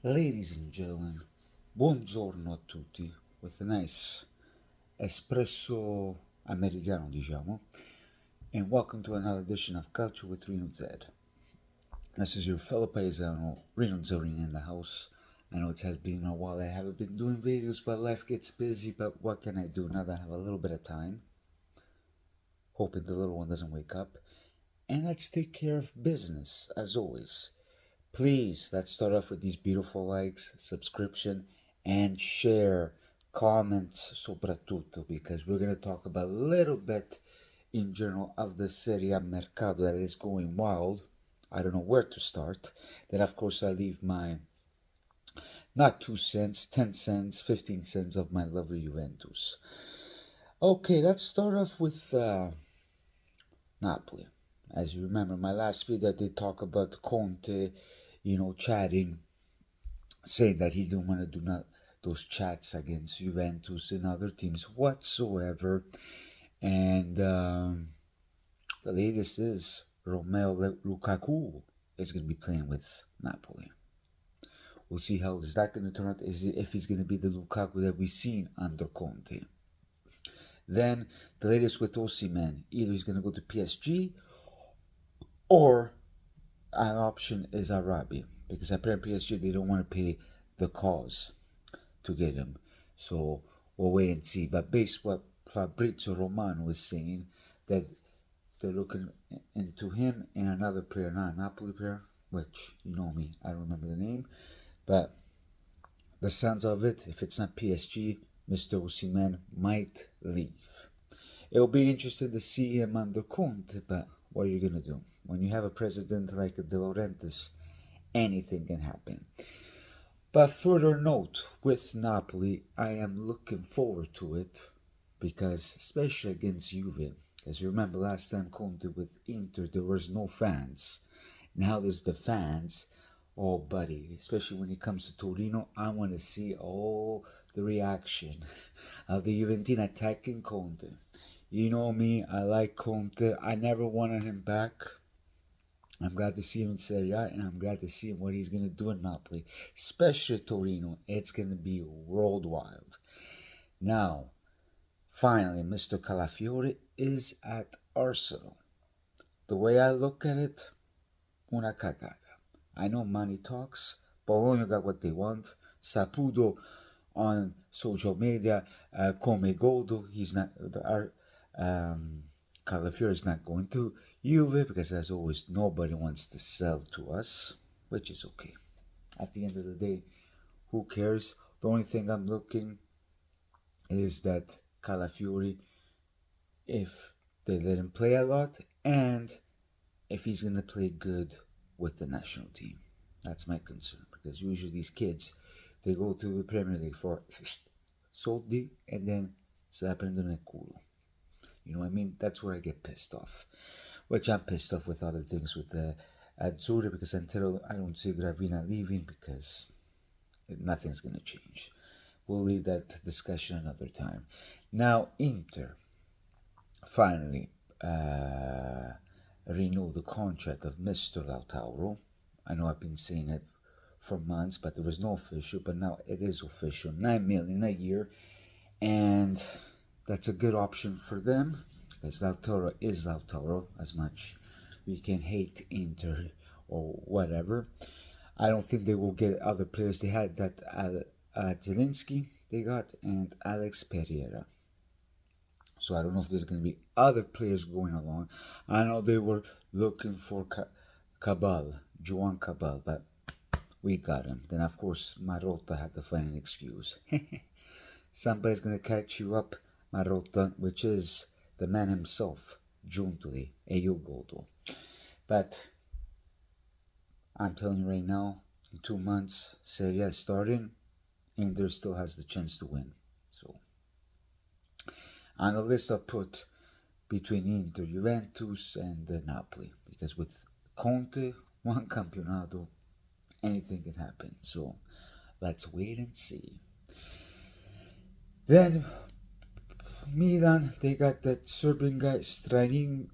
Ladies and gentlemen, buongiorno a tutti, with a nice espresso americano, diciamo, and welcome to another edition of Calcio with Reno Z. This is your fellow paisano, Reno Zorin in the house. I know it has been a while I haven't been doing videos, but life gets busy, but what can I do now that I have a little bit of time? Hoping the little one doesn't wake up. And let's take care of business, as always. Please, let's start off with these beautiful likes, subscription, and share, comments, soprattutto, because we're going to talk about a little bit in general of the Serie A Mercato that is going wild. I don't know where to start. Then, of course, I leave my not 2 cents, 10 cents, 15 cents of my lovely Juventus. Okay, let's start off with Napoli. As you remember, my last video I did talk about Conte, chatting, saying that he didn't want to do those chats against Juventus and other teams whatsoever. And the latest is Romelu Lukaku is going to be playing with Napoli. We'll see how is that going to turn out, if he's going to be the Lukaku that we've seen under Conte. Then the latest with Osimhen, either he's going to go to PSG or an option is Arabi, because apparently PSG they don't want to pay the cause to get him. So we'll wait and see. But based what Fabrizio Romano is saying, that they're looking into him and another player, not a Napoli player, which you know me, I don't remember the name. But the sounds of it, if it's not PSG, Mr. Osimhen might leave. It'll be interesting to see him under Conte, but what are you going to do? When you have a president like De Laurentiis, anything can happen. But further note, with Napoli, I am looking forward to it, because especially against Juve, because you remember last time Conte with Inter, there was no fans. Now there's the fans. Oh, buddy, especially when it comes to Torino, I want to see all the reaction of the Juventus attacking Conte. You know me, I like Conte. I never wanted him back. I'm glad to see him in Serie A, and I'm glad to see what he's going to do in Napoli, especially Torino. It's going to be worldwide. Now, finally, Mr. Calafiori is at Arsenal. The way I look at it, una cagata. I know money talks. Bologna got what they want. Saputo on social media, come godo. He's not. Calafiori is not going to Juve because, as always, nobody wants to sell to us, which is okay. At the end of the day, who cares? The only thing I'm looking is that Calafiori, if they let him play a lot, and if he's going to play good with the national team. That's my concern, because usually these kids, they go to the Premier League for soldi and then se la prendono nel culo. You know what I mean? That's where I get pissed off. Which I'm pissed off with other things with the Azzurri, because until I don't see Gravina leaving, because nothing's going to change. We'll leave that discussion another time. Now, Inter finally renew the contract of Mr. Lautaro. I know I've been saying it for months, but there was no official, but now it is official. 9 million a year, and that's a good option for them, because Lautaro is Lautaro, as much we can hate Inter or whatever. I don't think they will get other players. They had that Zelensky they got, and Alex Pereira. So I don't know if there's going to be other players going along. I know they were looking for Cabal, Juan Cabal, but we got him. Then, of course, Marotta had to find an excuse. Somebody's going to catch you up, Marotta, which is the man himself, Giuntoli, e io godo. But I'm telling you right now, in 2 months, Serie A starting, Inter still has the chance to win. So on the list I put between Inter, Juventus, and Napoli, because with Conte, one campionato, anything can happen. So let's wait and see. Then Milan, they got that Serbian guy Strajimvanja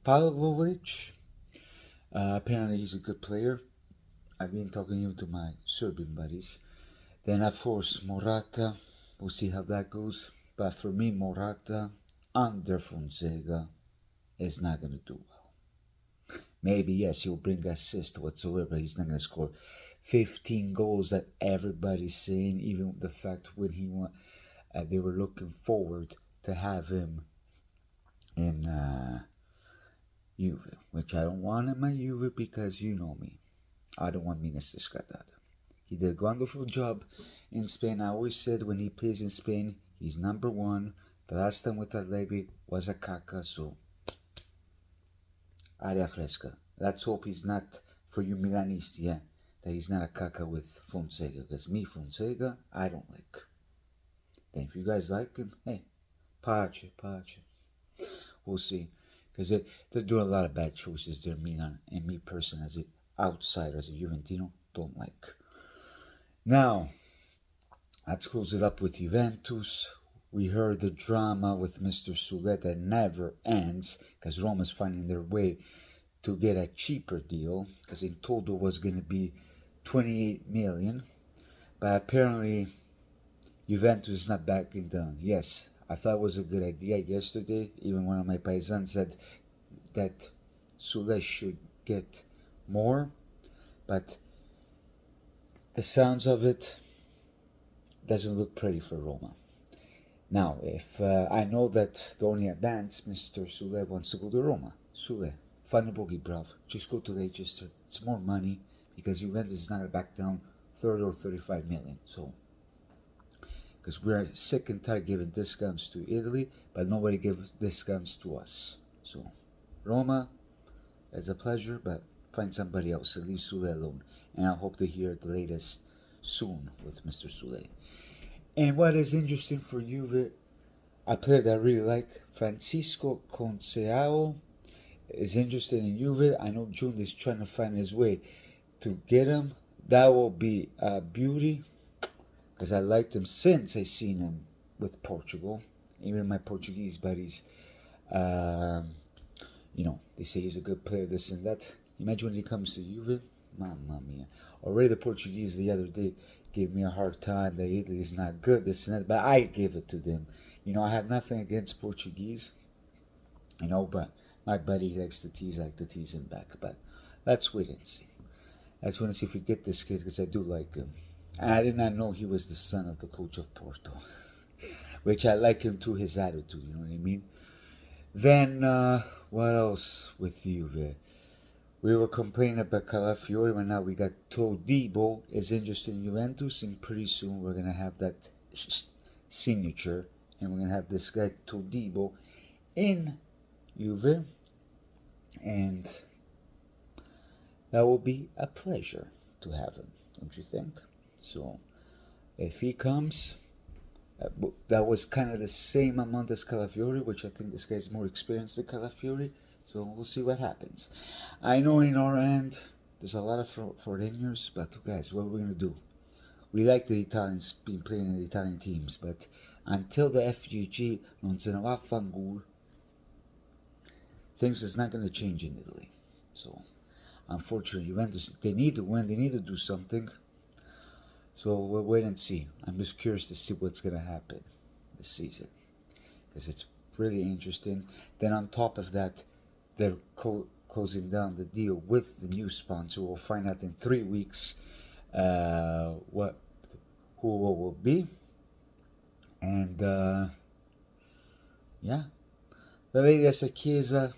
Pavlovic. Apparently he's a good player. I've been talking even to my Serbian buddies. Then, of course, Morata. We'll see how that goes. But for me, Morata under Fonseca is not going to do well. Maybe, yes, he'll bring assist whatsoever, but he's not going to score 15 goals that everybody's saying, even the fact when he won, they were looking forward to have him in Juve, which I don't want in my Juve because you know me. I don't want Minas Escatado. He did a wonderful job in Spain. I always said when he plays in Spain, he's number one. The last time with Allegri was a caca, so aria fresca. Let's hope he's not, for you Milanisti, yeah, that he's not a caca with Fonseca. Because me, Fonseca, I don't like. Then if you guys like him, hey, pace. We'll see. Because they're doing a lot of bad choices there, Milan. And me personally, as an outsider, as a Juventino, don't like. Now, let's close it up with Juventus. We heard the drama with Mr. Soule that never ends because Roma's finding their way to get a cheaper deal because in total was going to be 28 million. But apparently, Juventus is not backing down. Yes, I thought it was a good idea yesterday. Even one of my paisans said that Soule should get more. But the sounds of it doesn't look pretty for Roma. Now, if I know that the only advance, Mr. Soule wants to go to Roma. Soule, find a bogey, bruv. Just go to Leicester. It's more money because Juventus is not going to back down 30 or 35 million. So, because we're sick and tired giving discounts to Italy, but nobody gives discounts to us. So, Roma, it's a pleasure, but find somebody else and leave Soule alone. And I hope to hear the latest soon with Mr. Soule. And what is interesting for Juve, a player that I really like, Francisco Conceição, is interested in Juve. I know June is trying to find his way to get him. That will be a beauty, because I liked him since I seen him with Portugal. Even my Portuguese buddies, they say he's a good player, this and that. Imagine when he comes to Juve, mamma mia. Already the Portuguese the other day gave me a hard time that Italy is not good, this and that, but I gave it to them. I have nothing against Portuguese, but my buddy likes to tease, I like to tease him back. But let's wait and see. Let's wait and see if we get this kid, because I do like him. And I did not know he was the son of the coach of Porto, which I like him to his attitude, you know what I mean? Then, what else with you? We were complaining about Calafiori, but now we got Todibo is interested in Juventus, and pretty soon we're going to have that signature, and we're going to have this guy Todibo in Juve, and that will be a pleasure to have him, don't you think? So, if he comes, that was kind of the same amount as Calafiori, which I think this guy's more experienced than Calafiori. So we'll see what happens. I know in our end, there's a lot of foreigners, but guys, what are we going to do? We like the Italians being playing in the Italian teams, but until the FGG non se ne va a fangul, things is not going to change in Italy. So, unfortunately, Juventus, they need to win, they need to do something. So we'll wait and see. I'm just curious to see what's going to happen this season, because it's really interesting. Then on top of that, they're closing down the deal with the new sponsor. We'll find out in 3 weeks who will be. And yeah, the latest at Chiesa,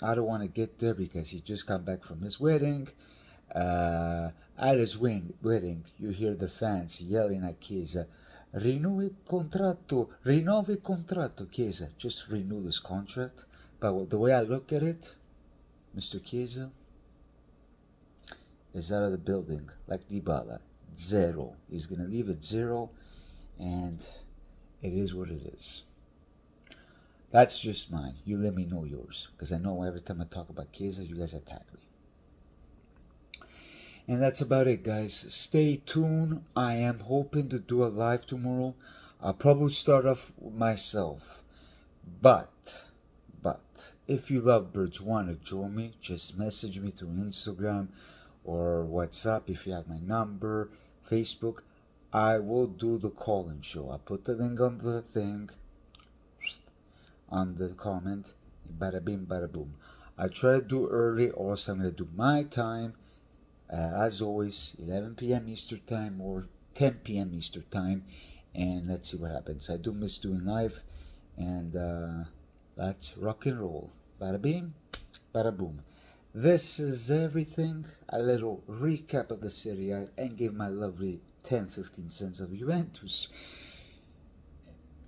I don't want to get there because he just come back from his wedding. At his wedding, you hear the fans yelling at Chiesa, "Rinnovi contratto, Chiesa. Just renew this contract." But the way I look at it, Mr. Chiesa is out of the building, like Dybala. 0. He's going to leave at 0, and it is what it is. That's just mine. You let me know yours, because I know every time I talk about Chiesa, you guys attack me. And that's about it, guys. Stay tuned. I am hoping to do a live tomorrow. I'll probably start off myself. But if you lovebirds want to join me, just message me through Instagram or WhatsApp if you have my number, Facebook. I will do the call-in show. I'll put the link on the thing, on the comment. Bada bing, bada boom. I try to do early, also I'm going to do my time. As always, 11 p.m. Eastern Time or 10 p.m. Eastern Time. And let's see what happens. I do miss doing live. And let's rock and roll. Bada bing, bada boom. This is everything. A little recap of the Serie A and give my lovely 10-15 cents of Juventus.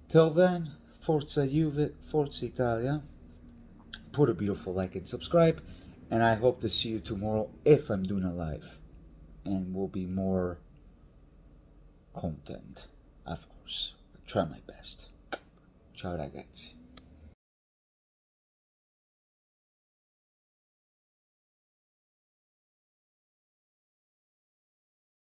Till then, Forza Juve, Forza Italia. Put a beautiful like and subscribe. And I hope to see you tomorrow if I'm doing a live. And will be more content, of course. I'll try my best. Ciao ragazzi.